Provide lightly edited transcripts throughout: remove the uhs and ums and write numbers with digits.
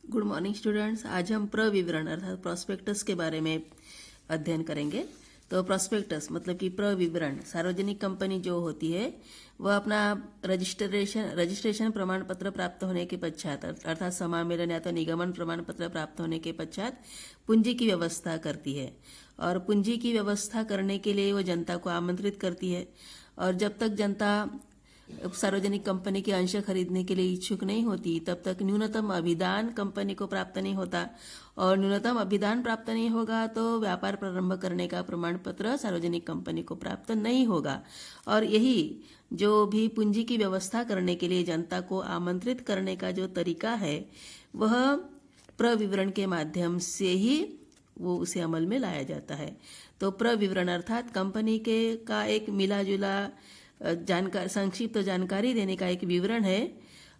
Good morning students. आज हम प्रविवरण अर्थात प्रॉस्पेक्टस के बारे में अध्ययन करेंगे। तो प्रॉस्पेक्टस मतलब कि प्रविवरण, सार्वजनिक कंपनी जो होती है वह अपना रजिस्ट्रेशन प्रमाण पत्र प्राप्त होने के पश्चात अर्थात समामेलन या तो निगमन प्रमाण पत्र प्राप्त होने के पश्चात पूंजी की व्यवस्था करती है। और पूंजी की व्यवस्था करने के लिए वो जनता को आमंत्रित करती है। और जब तक जनता सार्वजनिक कंपनी के अंश खरीदने के लिए इच्छुक नहीं होती तब तक न्यूनतम अभिदान कंपनी को प्राप्त नहीं होता, और न्यूनतम अभिदान प्राप्त नहीं होगा तो व्यापार प्रारंभ करने का प्रमाण पत्र सार्वजनिक कंपनी को प्राप्त नहीं होगा। और यही जो भी पूंजी की व्यवस्था करने के लिए जनता को आमंत्रित करने का जो तरीका है वह प्रविवरण के माध्यम से ही वो उसे अमल में लाया जाता है। तो प्रविवरण अर्थात कंपनी के का एक मिला जुला संक्षिप्त जानकारी देने का एक विवरण है,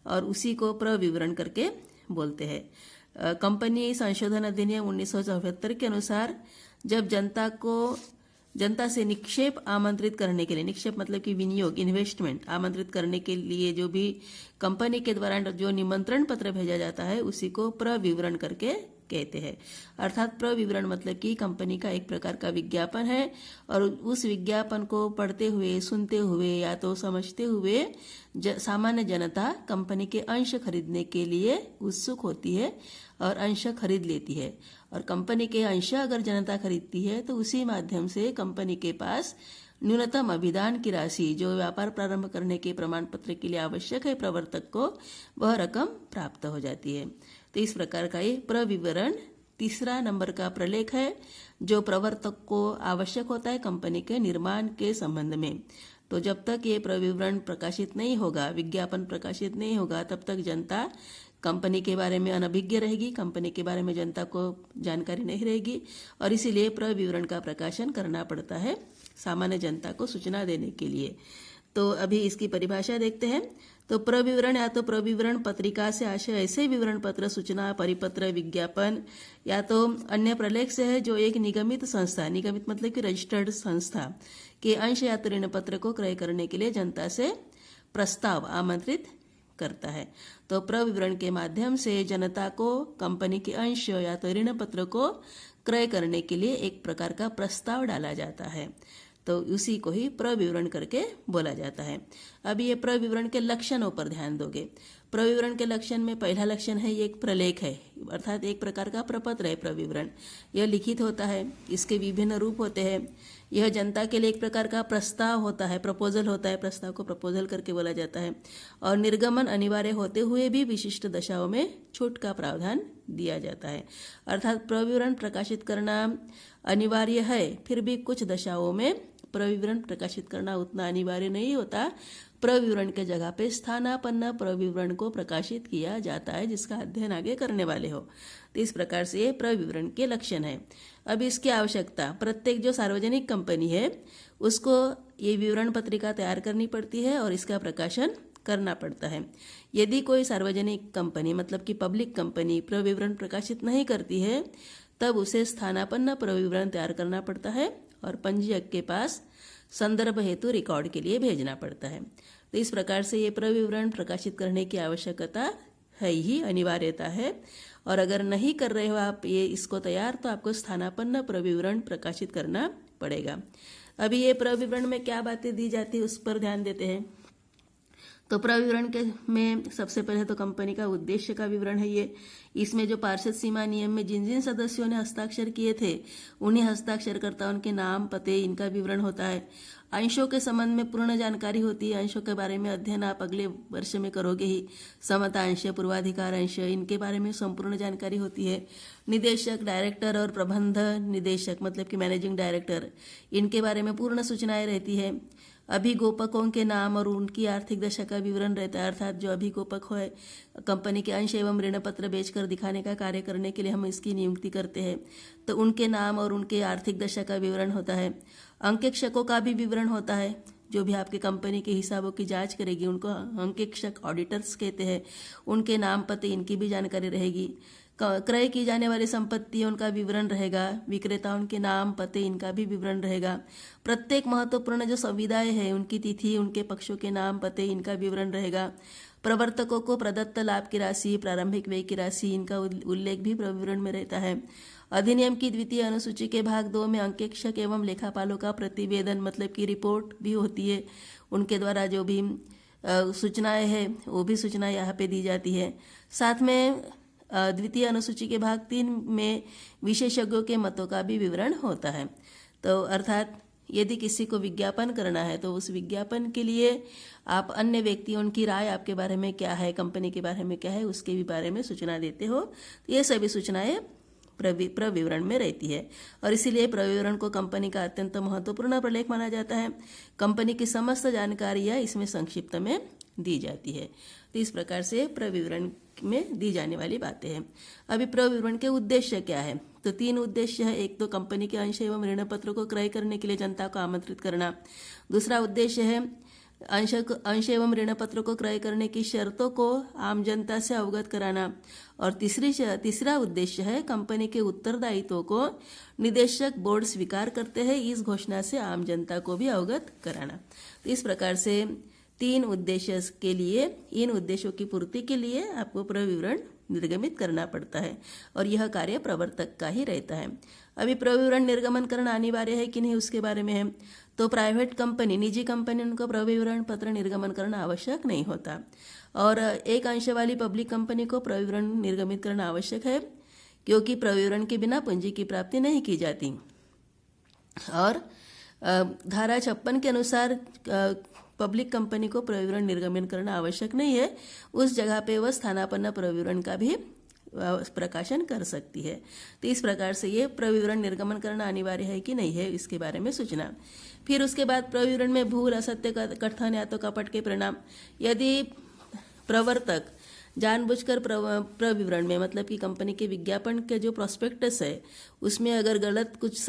और उसी को प्रविवरण करके बोलते हैं। कंपनी संशोधन अधिनियम 1974 के अनुसार जब जनता से निक्षेप आमंत्रित करने के लिए, निक्षेप मतलब कि विनियोग, इन्वेस्टमेंट आमंत्रित करने के लिए जो भी कंपनी के द्वारा जो निमंत्रण पत्र भेजा जाता है उसी को प्रविवरण करके कहते हैं। अर्थात प्रविवरण मतलब कि कंपनी का एक प्रकार का विज्ञापन है, और उस विज्ञापन को पढ़ते हुए, सुनते हुए या तो समझते हुए सामान्य जनता कंपनी के अंश खरीदने के लिए उत्सुक होती है और अंश खरीद लेती है। और कंपनी के अंश अगर जनता खरीदती है तो उसी माध्यम से कंपनी के पास न्यूनतम अभिदान की राशि जो व्यापार प्रारंभ करने के प्रमाण पत्र के लिए आवश्यक है प्रवर्तक को, वह रकम प्राप्त हो जाती है। तो इस प्रकार का ये प्रविवरण तीसरा नंबर का प्रलेख है जो प्रवर्तक को आवश्यक होता है कंपनी के निर्माण के संबंध में। तो जब तक ये प्रविवरण प्रकाशित नहीं होगा, विज्ञापन प्रकाशित नहीं होगा, तब तक जनता कंपनी के बारे में अनभिज्ञ रहेगी, कंपनी के बारे में जनता को जानकारी नहीं रहेगी, और इसीलिए प्रविवरण का प्रकाशन करना पड़ता है सामान्य जनता को सूचना देने के लिए। तो अभी इसकी परिभाषा देखते हैं। तो प्रविवरण या तो प्रविवरण पत्रिका से आशय ऐसे विवरण पत्र, सूचना, परिपत्र, विज्ञापन या तो अन्य प्रलेख से है जो एक निगमित संस्था, निगमित मतलब कि रजिस्टर्ड संस्था के अंश या तो ऋण पत्र को क्रय करने के लिए जनता से प्रस्ताव आमंत्रित करता है। तो प्रविवरण के माध्यम से जनता को कंपनी के अंश या तो ऋण पत्र को क्रय करने के लिए एक प्रकार का प्रस्ताव डाला जाता है, तो उसी को ही प्रविवरण करके बोला जाता है। अब ये प्रविवरण के लक्षणों पर ध्यान दोगे। प्रविवरण के लक्षण में पहला लक्षण है ये एक प्रलेख है, अर्थात एक प्रकार का प्रपत्र है प्रविवरण। यह लिखित होता है, इसके विभिन्न रूप होते हैं। यह जनता के लिए एक प्रकार का प्रस्ताव होता है, प्रपोजल होता है, प्रस्ताव को प्रपोजल करके बोला जाता है। और निर्गमन अनिवार्य होते हुए भी विशिष्ट दशाओं में छूट का प्रावधान दिया जाता है। अर्थात प्रविवरण प्रकाशित करना अनिवार्य है, फिर भी कुछ दशाओं में प्रविवरण प्रकाशित करना उतना अनिवार्य नहीं होता। प्रविवरण के जगह पे स्थानापन्न प्रविवरण को प्रकाशित किया जाता है, जिसका अध्ययन आगे करने वाले हो। तो इस प्रकार से ये प्रविवरण के लक्षण है। अब इसकी आवश्यकता, प्रत्येक जो सार्वजनिक कंपनी है उसको ये विवरण पत्रिका तैयार करनी पड़ती है और इसका प्रकाशन करना पड़ता है। यदि कोई सार्वजनिक कंपनी मतलब कि पब्लिक कंपनी प्रविवरण प्रकाशित नहीं करती है तब उसे स्थानापन्न प्रविवरण तैयार करना पड़ता है और पंजीयक के पास संदर्भ हेतु रिकॉर्ड के लिए भेजना पड़ता है। तो इस प्रकार से ये प्रविवरण प्रकाशित करने की आवश्यकता है ही, अनिवार्यता है। और अगर नहीं कर रहे हो आप ये इसको तैयार, तो आपको स्थानापन्न प्रविवरण प्रकाशित करना पड़ेगा। अभी ये प्रविवरण में क्या बातें दी जाती है उस पर ध्यान देते हैं। तो प्रविवरण के में सबसे पहले तो कंपनी का उद्देश्य का विवरण है ये। इसमें जो पार्षद सीमा नियम में जिन जिन सदस्यों ने हस्ताक्षर किए थे उन्हीं हस्ताक्षरकर्ताओं के नाम, पते, इनका विवरण होता है। अंशों के संबंध में पूर्ण जानकारी होती है। अंशों के बारे में अध्ययन आप अगले वर्ष में करोगे ही। समता अंश, पूर्वाधिकार अंश, इनके बारे में संपूर्ण जानकारी होती है। निदेशक, डायरेक्टर और प्रबंध निदेशक मतलब कि मैनेजिंग डायरेक्टर, इनके बारे में पूर्ण सूचनाएं रहती है। अभिगोपकों के नाम और उनकी आर्थिक दशा का विवरण रहता है, अर्थात जो अभिगोपक है कंपनी के अंश एवं ऋण पत्र बेचकर दिखाने का कार्य करने के लिए हम इसकी नियुक्ति करते हैं, तो उनके नाम और उनके आर्थिक दशा का विवरण होता है। अंकेक्षकों का भी विवरण होता है, जो भी आपके कंपनी के हिसाबों की जांच करेगी उनको अंकेक्षक, ऑडिटर्स कहते हैं। उनके नाम, पते, इनकी भी जानकारी रहेगी। क्रय की जाने वाली संपत्ति उनका विवरण रहेगा। विक्रेताओं के नाम, पते, इनका भी विवरण रहेगा। प्रत्येक महत्वपूर्ण जो संविदाएं हैं उनकी तिथि, उनके पक्षों के नाम, पते, इनका विवरण रहेगा। प्रवर्तकों को प्रदत्त लाभ की राशि, प्रारंभिक व्यय की राशि, इनका उल्लेख भी प्रविवरण में रहता है। अधिनियम की द्वितीय अनुसूची के भाग 2 में अंकेक्षक एवं लेखापालों का प्रतिवेदन मतलब की रिपोर्ट भी होती है, उनके द्वारा जो भी सूचनाएं हैं वो भी सूचनाएं यहाँ पे दी जाती है। साथ में द्वितीय अनुसूची के भाग 3 में विशेषज्ञों के मतों का भी विवरण होता है। तो अर्थात यदि किसी को विज्ञापन करना है तो उस विज्ञापन के लिए आप अन्य व्यक्तियों की राय आपके बारे में क्या है, कंपनी के बारे में क्या है, उसके भी बारे में सूचना देते हो। तो ये सभी सूचनाएं प्रविवरण में रहती है और इसीलिए प्रविवरण को कंपनी का अत्यंत महत्वपूर्ण प्रलेख माना जाता है। कंपनी की समस्त जानकारियां इसमें संक्षिप्त में दी जाती है। तो इस प्रकार से प्रविवरण में दी जाने वाली बातें हैं। अभी प्रविवरण के उद्देश्य क्या है? तो 3 उद्देश्य है। एक तो कंपनी के अंश एवं ऋण पत्रों को क्रय करने के लिए जनता को आमंत्रित करना। दूसरा उद्देश्य है अंश एवं ऋण पत्रों को क्रय करने की शर्तों को आम जनता से अवगत कराना। और तीसरा उद्देश्य है कंपनी के उत्तरदायित्वों को निदेशक बोर्ड स्वीकार करते हैं, इस घोषणा से आम जनता को भी अवगत कराना। तो इस प्रकार से 3 उद्देश्य के लिए, इन उद्देश्यों की पूर्ति के लिए आपको प्रविवरण निर्गमित करना पड़ता है और यह कार्य प्रवर्तक का ही रहता है। अभी प्रविवरण निर्गमन करना अनिवार्य है कि नहीं उसके बारे में है। तो प्राइवेट कंपनी, निजी कंपनी, उनको प्रविवरण पत्र निर्गमन करना आवश्यक नहीं होता और एक अंश वाली पब्लिक कंपनी को प्रविवरण निर्गमित करना आवश्यक है, क्योंकि प्रविवरण के बिना पूंजी की प्राप्ति नहीं की जाती। और धारा 56 के अनुसार पब्लिक कंपनी को प्रविवरण निर्गमन करना आवश्यक नहीं है, उस जगह पे वह स्थानापन्न प्रविवरण का भी प्रकाशन कर सकती है। तो इस प्रकार से ये प्रविवरण निर्गमन करना अनिवार्य है कि नहीं है, इसके बारे में सूचना। फिर उसके बाद प्रविवरण में भूल, असत्य कथन या तो कपट के परिणाम। यदि प्रवर्तक जानबूझकर प्रविवरण में मतलब कि कंपनी के विज्ञापन के जो प्रोस्पेक्टस है उसमें अगर गलत कुछ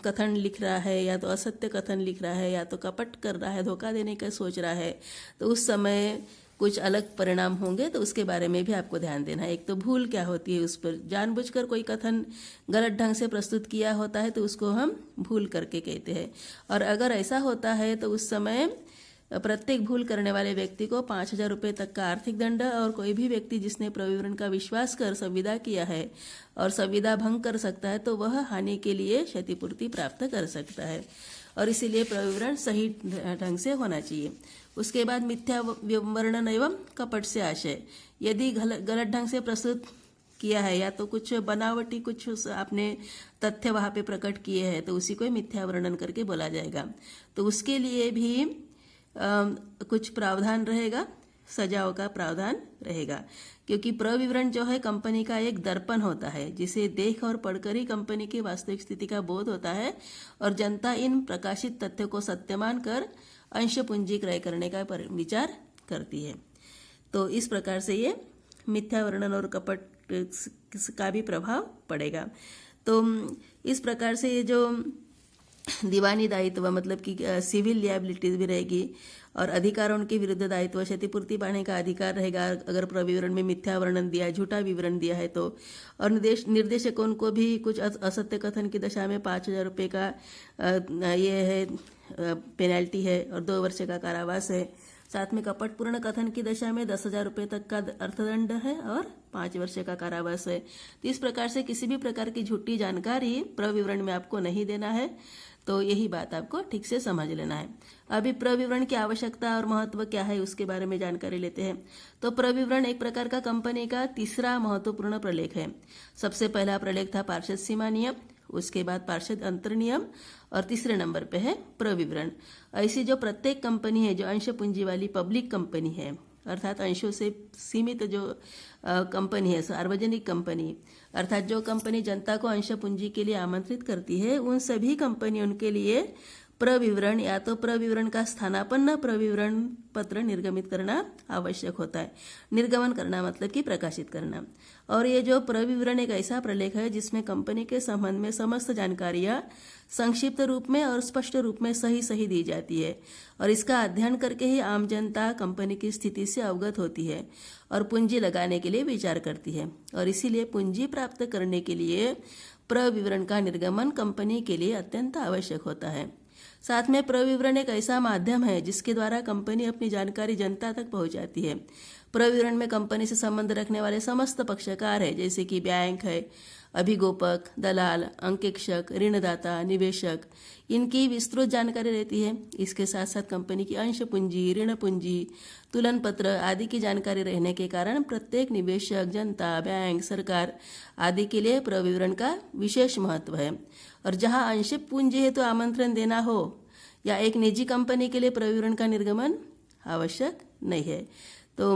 कथन लिख रहा है या तो असत्य कथन लिख रहा है या तो कपट कर रहा है, धोखा देने का सोच रहा है, तो उस समय कुछ अलग परिणाम होंगे। तो उसके बारे में भी आपको ध्यान देना है। एक तो भूल क्या होती है, उस पर जानबूझकर कोई कथन गलत ढंग से प्रस्तुत किया होता है तो उसको हम भूल करके कहते हैं। और अगर ऐसा होता है तो उस समय प्रत्येक भूल करने वाले व्यक्ति को 5,000 रुपये तक का आर्थिक दंड और कोई भी व्यक्ति जिसने प्रविवरण का विश्वास कर संविदा किया है और संविदा भंग कर सकता है तो वह हानि के लिए क्षतिपूर्ति प्राप्त कर सकता है। और इसीलिए प्रविवरण सही ढंग से होना चाहिए। उसके बाद मिथ्या वर्णन एवं कपट से आशय। यदि गलत ढंग से प्रस्तुत किया है या तो कुछ बनावटी कुछ आपने तथ्य वहाँ पे प्रकट किए हैं तो उसी को मिथ्या वर्णन करके बोला जाएगा। तो उसके लिए भी कुछ प्रावधान रहेगा, सजाओं का प्रावधान रहेगा, क्योंकि प्रविवरण जो है कंपनी का एक दर्पण होता है जिसे देख और पढ़कर ही कंपनी की वास्तविक स्थिति का बोध होता है और जनता इन प्रकाशित तथ्यों को सत्य मानकर अंश पूंजी क्रय करने का विचार करती है। तो इस प्रकार से ये मिथ्या वर्णन और कपट का भी प्रभाव पड़ेगा। तो इस प्रकार से ये जो दीवानी दायित्व मतलब कि सिविल लिएबिलिटीज भी रहेगी और अधिकारों के विरुद्ध दायित्व, क्षतिपूर्ति पाने का अधिकार रहेगा अगर प्रविवरण में मिथ्या वर्णन दिया, झूठा विवरण दिया है तो। और निर्देशकों को भी कुछ असत्य कथन की दशा में 5,000 रुपये का ये है पेनल्टी है और 2 वर्ष का कारावास है। साथ में कपटपूर्ण कथन की दशा में 10,000 रुपये तक का अर्थदंड है और 5 वर्ष का कारावास है। तो इस प्रकार से किसी भी प्रकार की झूठी जानकारी प्रविवरण में आपको नहीं देना है। तो यही बात आपको ठीक से समझ लेना है। अभी प्रविवरण की आवश्यकता और महत्व क्या है उसके बारे में जानकारी लेते हैं। तो प्रविवरण एक प्रकार का कंपनी का तीसरा महत्वपूर्ण प्रलेख है। सबसे पहला प्रलेख था पार्षद सीमा नियम, उसके बाद पार्षद अंतर नियम और तीसरे नंबर पे है प्रविवरण। ऐसी जो प्रत्येक कंपनी है जो अंश पूंजी वाली पब्लिक कंपनी है अर्थात अंशों से सीमित जो कंपनी है, सार्वजनिक कंपनी अर्थात जो कंपनी जनता को अंश पूंजी के लिए आमंत्रित करती है, उन सभी कंपनियों के लिए प्रविवरण या तो प्रविवरण का स्थानापन्न प्रविवरण पत्र निर्गमित करना आवश्यक होता है। निर्गमन करना मतलब कि प्रकाशित करना। और ये जो प्रविवरण एक ऐसा प्रलेख है जिसमें कंपनी के संबंध में समस्त जानकारियां संक्षिप्त रूप में और स्पष्ट रूप में सही दी जाती है और इसका अध्ययन करके ही आम जनता कंपनी की स्थिति से अवगत होती है और पूंजी लगाने के लिए विचार करती है। और इसीलिए पूंजी प्राप्त करने के लिए प्रविवरण का निर्गमन कंपनी के लिए अत्यंत आवश्यक होता है। साथ में प्रविवरण एक ऐसा माध्यम है जिसके द्वारा कंपनी अपनी जानकारी जनता तक पहुंचाती है। प्रविवरण में कंपनी से संबंध रखने वाले समस्त पक्षकार है, जैसे कि बैंक है, अभिगोपक, दलाल, अंकेक्षक, ऋणदाता, निवेशक, इनकी विस्तृत जानकारी रहती है। इसके साथ साथ कंपनी की अंश पूंजी, ऋण पूंजी, तुलन पत्र आदि की जानकारी रहने के कारण प्रत्येक निवेशक, जनता, बैंक, सरकार आदि के लिए प्रविवरण का विशेष महत्व है। और जहां अंश पूंजी है तो आमंत्रण देना हो या एक निजी कंपनी के लिए प्रविवरण का निर्गमन आवश्यक नहीं है। तो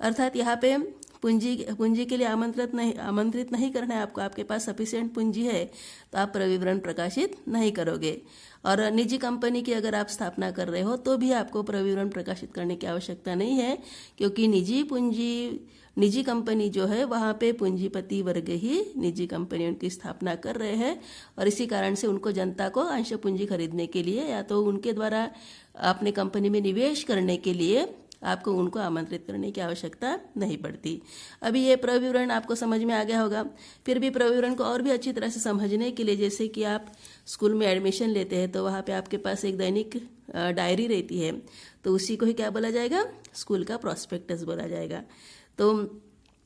अर्थात यहाँ पे पूंजी के लिए आमंत्रित नहीं करना है आपको। आपके पास सफिशिएंट पूंजी है तो आप प्रविवरण प्रकाशित नहीं करोगे। और निजी कंपनी की अगर आप स्थापना कर रहे हो तो भी आपको प्रविवरण प्रकाशित करने की आवश्यकता नहीं है, क्योंकि निजी कंपनी जो है वहाँ पे पूंजीपति वर्ग ही निजी कंपनियों की स्थापना कर रहे हैं, और इसी कारण से उनको जनता को अंश पूंजी खरीदने के लिए या तो उनके द्वारा अपने कंपनी में निवेश करने के लिए आपको उनको आमंत्रित करने की आवश्यकता नहीं पड़ती। अभी ये प्रविवरण आपको समझ में आ गया होगा। फिर भी प्रविवरण को और भी अच्छी तरह से समझने के लिए, जैसे कि आप स्कूल में एडमिशन लेते हैं तो वहाँ पे आपके पास एक दैनिक डायरी रहती है, तो उसी को ही क्या बोला जाएगा, स्कूल का प्रॉस्पेक्टस बोला जाएगा। तो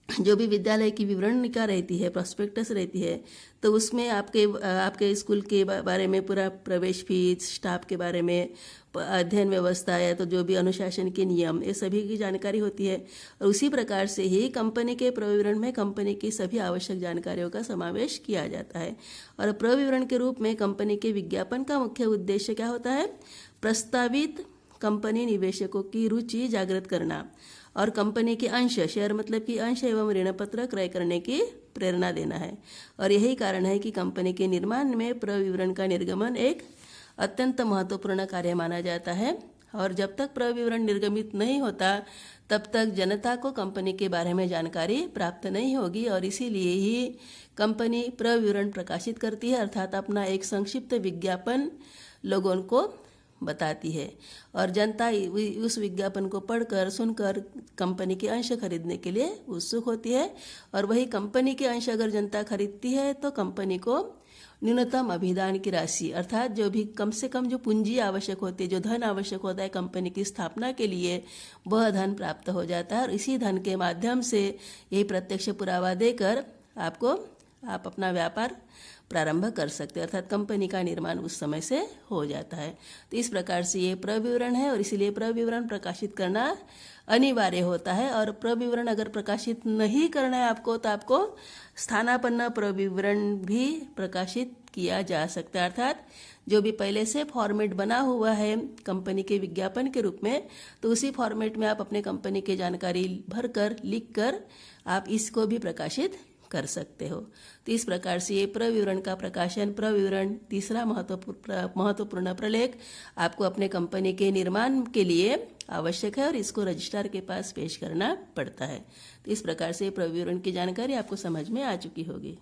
जो भी विद्यालय की विवरणिका रहती है, प्रॉस्पेक्टस रहती है, तो उसमें आपके स्कूल के बारे में पूरा प्रवेश फीस, स्टाफ के बारे में, अध्ययन व्यवस्था या तो जो भी अनुशासन के नियम, ये सभी की जानकारी होती है। और उसी प्रकार से ही कंपनी के प्रविवरण में कंपनी की सभी आवश्यक जानकारियों का समावेश किया जाता है। और प्रविवरण के रूप में कंपनी के विज्ञापन का मुख्य उद्देश्य क्या होता है, प्रस्तावित कंपनी निवेशकों की रुचि जागृत करना और कंपनी के अंश, शेयर मतलब कि अंश एवं ऋणपत्र क्रय करने की प्रेरणा देना है। और यही कारण है कि कंपनी के निर्माण में प्रविवरण का निर्गमन एक अत्यंत महत्वपूर्ण कार्य माना जाता है। और जब तक प्रविवरण निर्गमित नहीं होता तब तक जनता को कंपनी के बारे में जानकारी प्राप्त नहीं होगी, और इसीलिए ही कंपनी प्रविवरण प्रकाशित करती है, अर्थात अपना एक संक्षिप्त विज्ञापन लोगों को बताती है। और जनता उस विज्ञापन को पढ़कर, सुनकर कंपनी के अंश खरीदने के लिए उत्सुक होती है। और वही कंपनी के अंश अगर जनता खरीदती है तो कंपनी को न्यूनतम अभिदान की राशि, अर्थात जो भी कम से कम जो पूंजी आवश्यक होती है, जो धन आवश्यक होता है कंपनी की स्थापना के लिए, वह धन प्राप्त हो जाता है। और इसी धन के माध्यम से यही प्रत्यक्ष पुरावा देकर आप अपना व्यापार प्रारंभ कर सकते हैं, अर्थात कंपनी का निर्माण उस समय से हो जाता है। तो इस प्रकार से ये प्रविवरण है, और इसीलिए प्रविवरण प्रकाशित करना अनिवार्य होता है। और प्रविवरण अगर प्रकाशित नहीं करना है आपको, तो आपको स्थानापन्न प्रविवरण भी प्रकाशित किया जा सकता है, अर्थात जो भी पहले से फॉर्मेट बना हुआ है कंपनी के विज्ञापन के रूप में, तो उसी फॉर्मेट में आप अपने कंपनी की जानकारी भरकर, लिखकर आप इसको भी प्रकाशित कर सकते हो। तो इस प्रकार से ये प्रविवरण का प्रकाशन, प्रविवरण तीसरा महत्वपूर्ण प्रलेख आपको अपने कंपनी के निर्माण के लिए आवश्यक है, और इसको रजिस्ट्रार के पास पेश करना पड़ता है। तो इस प्रकार से प्रविवरण की जानकारी आपको समझ में आ चुकी होगी।